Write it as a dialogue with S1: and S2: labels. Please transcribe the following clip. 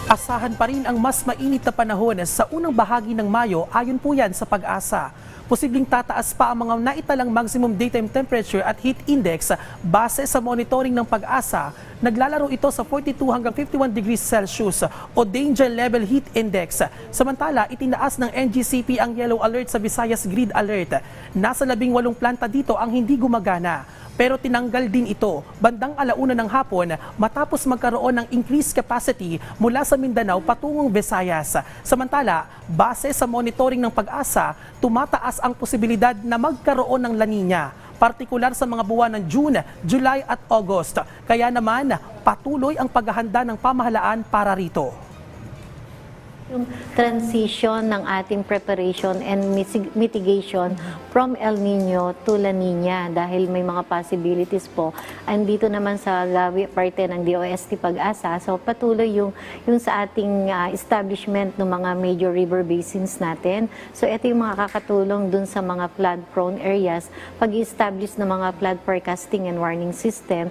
S1: Asahan pa rin ang mas mainit na panahon sa unang bahagi ng Mayo ayon po yan sa Pag-asa. Posibleng tataas pa ang mga naitalang maximum daytime temperature at heat index base sa monitoring ng Pag-asa. Naglalaro ito sa 42 hanggang 51 degrees Celsius o danger level heat index. Samantala, itinaas ng NGCP ang yellow alert sa Visayas Grid Alert. Nasa 18 planta dito ang hindi gumagana. Pero tinanggal din ito bandang 1:00 ng hapon matapos magkaroon ng increased capacity mula sa Mindanao patungong Visayas. Samantala, base sa monitoring ng Pag-asa, tumataas ang posibilidad na magkaroon ng La Nina, partikular sa mga buwan ng June, July at August. Kaya naman, patuloy ang paghahanda ng pamahalaan para rito.
S2: Yung transition ng ating preparation and mitigation from El Nino to La Nina dahil may mga possibilities po. Andito naman sa parte ng DOST Pag-asa, so patuloy yung sa ating establishment ng mga major river basins natin. So ito yung mga kakatulong dun sa mga flood prone areas, pag-establish ng mga flood forecasting and warning system.